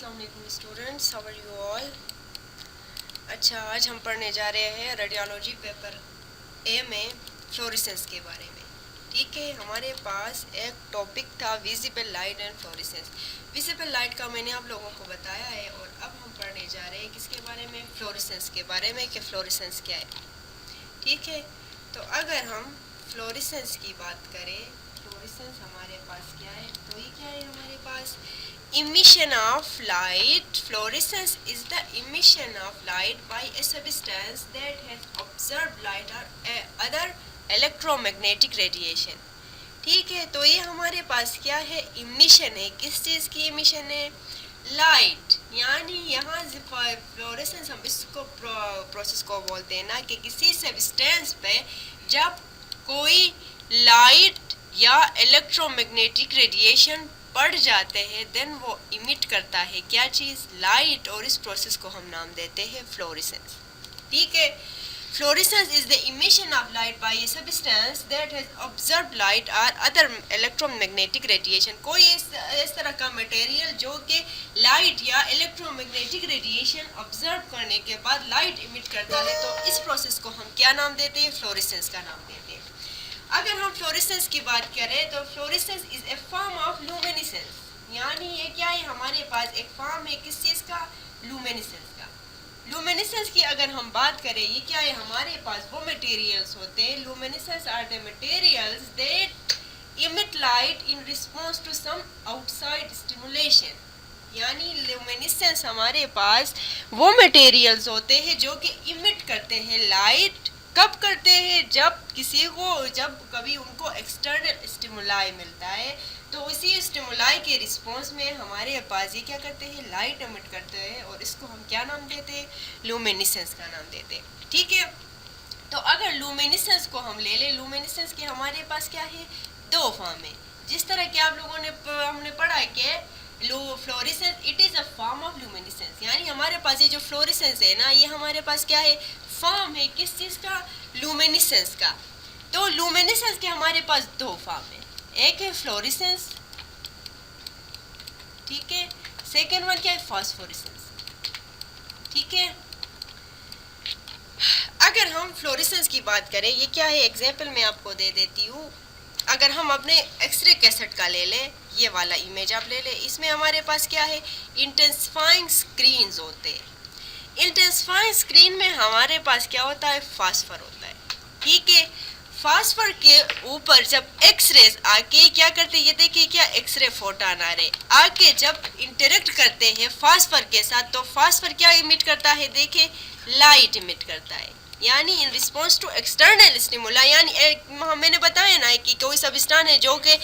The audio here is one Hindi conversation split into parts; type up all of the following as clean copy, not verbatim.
अस्सलाम वालेकुम students, how are you all. अच्छा, आज हम पढ़ने जा रहे हैं रेडियोलॉजी पेपर ए में फ्लोरेसेंस के बारे में। ठीक है, हमारे पास एक टॉपिक था visible light and fluorescence. Visible light का मैंने आप लोगों को बताया है और अब हम पढ़ने जा रहे हैं किसके बारे में, फ्लोरेसेंस के बारे में कि फ्लोरेसेंस क्या है। ठीक है, तो अगर हम फ्लोरेसेंस की बात करें, फ्लोरेसेंस हमारे पास क्या है, तो ये क्या है हमारे पास, emission of light. Fluorescence is the emission of light by a substance that has observed light or other electromagnetic radiation. ठीक है, तो ये हमारे पास क्या है, इमिशन है। किस चीज़ की इमिशन है, लाइट। यानी यहाँ फ्लोरेसेंस हम इसको प्रोसेस को बोलते हैं ना कि किसी सब्सटेंस पे जब कोई लाइट या इलेक्ट्रोमैग्नेटिक रेडिएशन पड़ जाते हैं देन वो इमिट करता है क्या चीज़, लाइट, और इस प्रोसेस को हम नाम देते हैं फ्लोरेसेंस। ठीक है, fluorescence is the emission of light by a substance that has observed light और अदर इलेक्ट्रोमैग्नेटिक रेडिएशन। कोई इस तरह का मटेरियल जो कि लाइट या इलेक्ट्रोमैग्नेटिक रेडिएशन ऑब्जर्व करने के बाद लाइट इमिट करता है, तो इस प्रोसेस को हम क्या नाम देते हैं, फ्लोरेसेंस का नाम देते हैं। अगर हम फ्लोरेसेंस की बात करें तो fluorescence is a form of luminescence. यानी ये क्या है, हमारे पास एक फॉर्म है किस चीज़ का, लुमिनेसेंस का। लुमिनेसेंस की अगर हम बात करें, ये क्या है, हमारे पास वो मटेरियल्स होते हैं, luminescence are the materials that emit light in response to some outside stimulation. यानी लुमिनेसेंस हमारे पास वो मटेरियल्स होते हैं जो कि इमिट करते हैं लाइट। कब करते हैं, जब किसी को, जब कभी उनको एक्सटर्नल स्टिमुलाई मिलता है तो उसी स्टिमुलाई के रिस्पॉन्स में हमारे पास ये क्या करते हैं, लाइट एमिट करते हैं, और इसको हम क्या नाम देते हैं, लुमिनेसेंस का नाम देते हैं। ठीक है, तो अगर लुमिनेसेंस को हम ले लें, लुमिनेसेंस के हमारे पास क्या है, दो फॉर्म है। जिस तरह के आप लोगों ने हमने पढ़ा है कि fluorescence it is a form of luminescence. यानी हमारे पास ये जो फ्लोरेसेंस है ना, ये हमारे पास क्या है, फॉर्म है किस चीज़ का, लुमिनेसेंस का। तो लुमिनेसेंस के हमारे पास दो फॉर्म है, एक है फ्लोरेसेंस, ठीक है, सेकेंड वन क्या है, फास्फोरेसेंस। ठीक है, अगर हम फ्लोरेसेंस की बात करें, ये क्या है, एग्जाम्पल मैं आपको दे देती हूँ। अगर हम अपने एक्सरे कैसेट का ले लें, ये वाला इमेज आप ले लें, इसमें हमारे पास क्या है, इंटेंसिफाइंग स्क्रीन्स होते हैं। इंटेंसिफाइंग स्क्रीन में हमारे पास क्या होता है, फास्फर होता है। ठीक है, फास्फर के ऊपर जब एक्सरेज आके क्या करते हैं, ये देखिए क्या एक्सरे फोटॉन आ रहे आके जब इंटरेक्ट करते हैं फास्फर के साथ, तो फास्फर क्या इमिट करता है, देखिए लाइट इमिट करता है। यानी इन रिस्पॉन्स टू एक्सटर्नल स्टिमुला, यानी मैंने बताया ना कि कोई सब्सटेंस है जो कि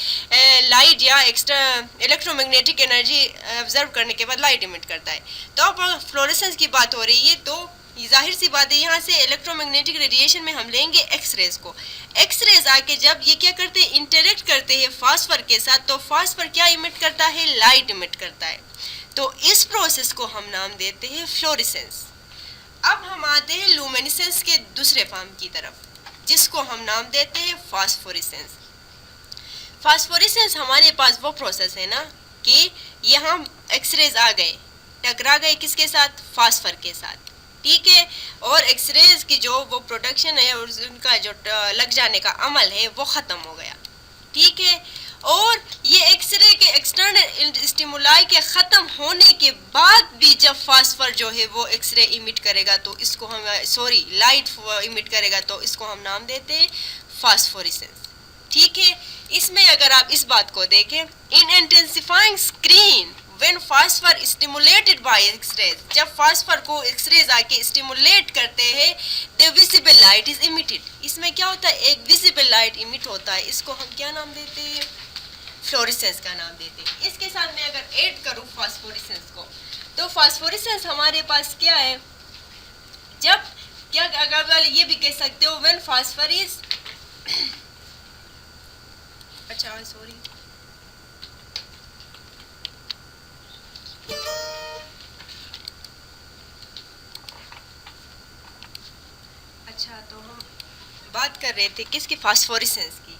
लाइट या इलेक्ट्रोमैग्नेटिक एनर्जी ऑब्जर्व करने के बाद लाइट इमिट करता है। तो अब फ्लोरेसेंस की बात हो रही है, तो जाहिर सी बात है यहाँ से इलेक्ट्रोमैग्नेटिक रेडिएशन में हम लेंगे एक्सरेज को। एक्सरेज आके जब ये क्या करते हैं, इंटरेक्ट करते हैं फास्फर के साथ, तो फास्फर क्या इमिट करता है, लाइट इमिट करता है। तो इस प्रोसेस को हम नाम देते हैं फ्लोरेसेंस। अब हम आते हैं लुमिनेसेंस के दूसरे फॉर्म की तरफ, जिसको हम नाम देते हैं फास्फोरेसेंस। फास्फोरेसेंस हमारे पास वो प्रोसेस है ना कि यहाँ एक्सरेज आ गए, टकरा गए किसके साथ, फास्फर के साथ। ठीक है, और एक्सरेज की जो वो प्रोडक्शन है और उनका जो लग जाने का अमल है वो ख़त्म हो गया। ठीक है, और ये एक्सरे के एक्सटर्नल स्टिमुलाई के ख़त्म होने के बाद भी जब फास्फर जो है वो एक्सरे इमिट करेगा, तो इसको हम लाइट इमिट करेगा, तो इसको हम नाम देते हैं फास्फोरेसेंस। ठीक है, इसमें अगर आप इस बात को देखें, in intensifying screen when phosphor stimulated by X rays, जब फास्फर को एक्सरेज आके स्टिमुलेट करते हैं, the visible light is emitted. इसमें क्या होता है, एक विजिबल लाइट इमिट होता है, इसको हम क्या नाम देते हैं, फ्लोरेसेंस का नाम देते हैं। इसके साथ मैं अगर ऐड करूं फास्फोरेसेंस को, तो फास्फोरेसेंस हमारे पास क्या है, जब क्या, अगर ये भी कह सकते हो व्हेन फास्फर इज अच्छा सॉरी अच्छा, तो हम बात कर रहे थे किसकी, फास्फोरेसेंस की।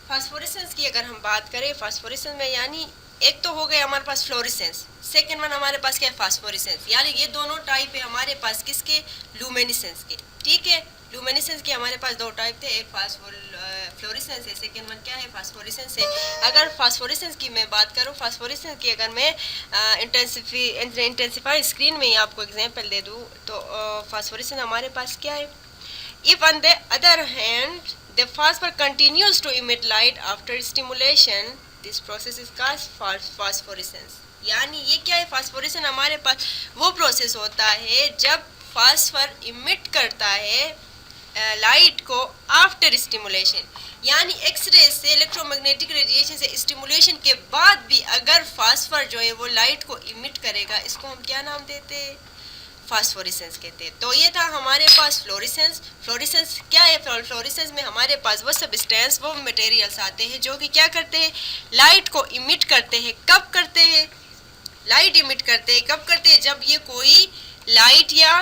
फास्फोरेसेंस की अगर हम बात करें, फास्फोरेसेंस में यानी एक तो हो गया हमारे पास फ्लोरेसेंस, सेकेंड वन हमारे पास क्या है फास्फोरेसेंस, यानी ये दोनों टाइप है हमारे पास किसके, लुमिनेसेंस के। ठीक है, लुमिनेसेंस के हमारे पास दो टाइप थे, एक फ्लोरेसेंस है, सेकेंड वन क्या है फास्फोरेसेंस है। अगर फास्फोरेसेंस की मैं बात करूँ, फास्फोरेसेंस की अगर मैं इंटेंसिफाई स्क्रीन में ही आपको एग्जांपल दे दूँ तो फास्फोरेसेंस हमारे पास क्या है, if on the other hand the phosphor continues to emit light after stimulation, this process is called phosphorescence। यानी ये क्या है, फास्फोरेशन हमारे पास वो प्रोसेस होता है जब फास्फर इमिट करता है लाइट को आफ्टर स्टिमुलेशन, यानी एक्सरे से इलेक्ट्रोमैग्नेटिक रेडिएशन से स्टिमुलेशन के बाद भी अगर फास्फर जो है वो लाइट को इमिट करेगा, इसको हम क्या नाम देते हैं, फास्फोरेसेंस कहते हैं। तो ये था हमारे पास फ्लोरेसेंस। फ्लोरेसेंस क्या है, फ्लोरेसेंस में हमारे पास वो सब्सटेंस, वो मटेरियल्स आते हैं जो कि क्या करते हैं, लाइट को इमिट करते हैं। कब करते हैं, लाइट इमिट करते हैं कब करते हैं, जब ये कोई लाइट या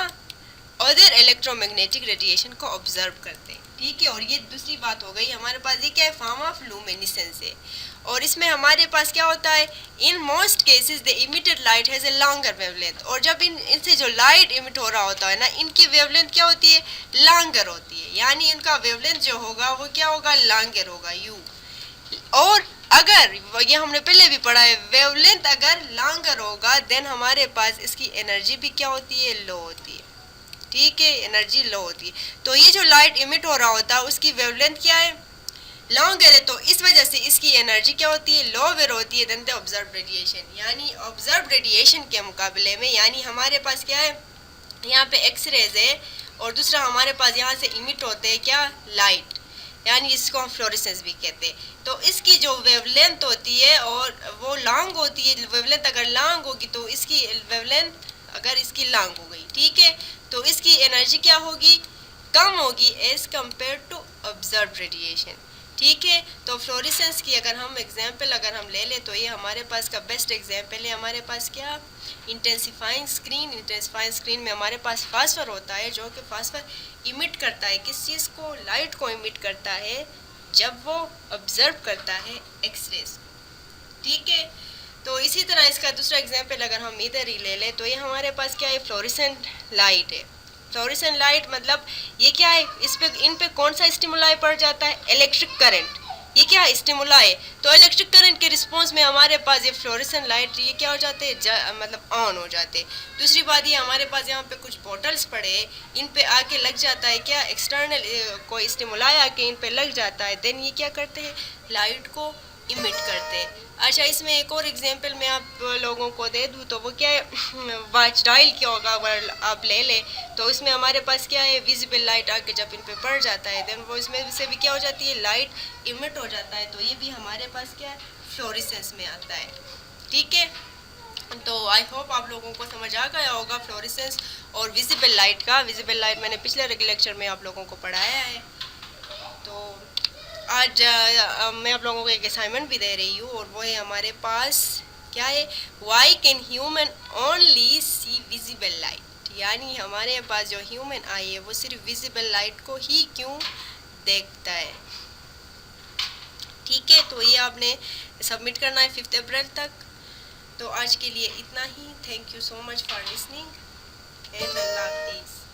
अदर इलेक्ट्रोमैग्नेटिक रेडिएशन को ऑब्जर्व करते हैं। ठीक है, और ये दूसरी बात हो गई हमारे पास, ये क्या है, फॉर्म ऑफ लुमिनेसेंस है। और इसमें हमारे पास क्या होता है, in most cases the emitted light has a longer wavelength, और जब इनसे जो लाइट इमिट हो रहा होता है ना, इनकी वेवलेंथ क्या होती है, लॉन्गर होती है, यानी इनका वेवलेंथ जो होगा वो क्या होगा, लॉन्गर होगा यू। और अगर ये हमने पहले भी पढ़ा है, वेवलेंथ अगर लॉन्गर होगा देन हमारे पास इसकी एनर्जी भी क्या होती है, लो होती है। ठीक है, एनर्जी लो होती है। तो ये जो लाइट इमिट हो रहा होता है उसकी वेवलेंथ क्या है, लॉन्गर है, तो इस वजह से इसकी एनर्जी क्या होती है, लोअर होती है देन द ऑब्जर्व रेडिएशन। यानी ऑब्जर्व रेडिएशन के मुकाबले में, यानी हमारे पास क्या है, यहाँ पे एक्सरेज है और दूसरा हमारे पास यहाँ से इमिट होते हैं क्या, लाइट, यानी इसको हम फ्लोरेसेंस भी कहते हैं। तो इसकी जो वेवलेंथ होती है और वो लॉन्ग होती है, वेवलेंथ अगर लॉन्ग होगी तो इसकी वेवलेंथ अगर इसकी लॉन्ग हो गई, ठीक है, तो इसकी एनर्जी क्या होगी, कम होगी as compare to observe radiation. ठीक है, तो फ्लोरेसेंस की अगर हम एग्जांपल अगर हम ले लें तो ये हमारे पास का बेस्ट एग्जांपल है, हमारे पास क्या, इंटेंसिफाइंग स्क्रीन। इंटेंसिफाइंग स्क्रीन में हमारे पास फास्फर होता है जो कि फास्फर इमिट करता है किस चीज़ को, लाइट को इमिट करता है जब वो ऑब्जर्व करता है एक्सरेज। ठीक है, तो इसी तरह इसका दूसरा एग्जांपल अगर हम इधर ही ले लें तो ये हमारे पास क्या है, फ्लोरेसेंट लाइट है। फ्लोरेसेंट लाइट मतलब ये क्या है, इस पे इन पे कौन सा स्टिमुलाई पड़ जाता है, इलेक्ट्रिक करंट। ये क्या है, स्टिमुलाई, तो इलेक्ट्रिक करंट के रिस्पॉन्स में हमारे पास ये फ्लोरेसेंट लाइट ये क्या हो जाते हैं, मतलब ऑन हो जाते हैं। दूसरी बात ये हमारे पास यहाँ पे कुछ बॉटल्स पड़े, इन पे आके लग जाता है क्या, एक्सटर्नल कोई स्टिमुलाई आके इन पे लग जाता है, देन ये क्या करते हैं, लाइट को इमिट करते हैं। अच्छा, इसमें एक और एग्जांपल मैं आप लोगों को दे दूँ तो वो क्या है, वॉच डायल क्या होगा अगर आप ले लें तो इसमें हमारे पास क्या है, विजिबल लाइट आके जब इन पे पड़ जाता है देन वो इसमें से भी क्या हो जाती है, लाइट इमिट हो जाता है, तो ये भी हमारे पास क्या है, फ्लोरेसेंस में आता है। ठीक है, तो आई होप आप लोगों को समझ आ गया होगा फ्लोरेसेंस और विजिबल लाइट का। विजिबल लाइट मैंने पिछले लेक्चर में आप लोगों को पढ़ाया है। तो आज मैं आप लोगों को एक असाइनमेंट भी दे रही हूँ और वो है हमारे पास क्या है, why can human only see visible light, यानी हमारे पास जो ह्यूमन आई है वो सिर्फ विजिबल लाइट को ही क्यों देखता है। ठीक है, तो ये आपने सबमिट करना है 5 अप्रैल तक। तो आज के लिए इतना ही। Thank you so much for listening and अल्लाह हाफिज़।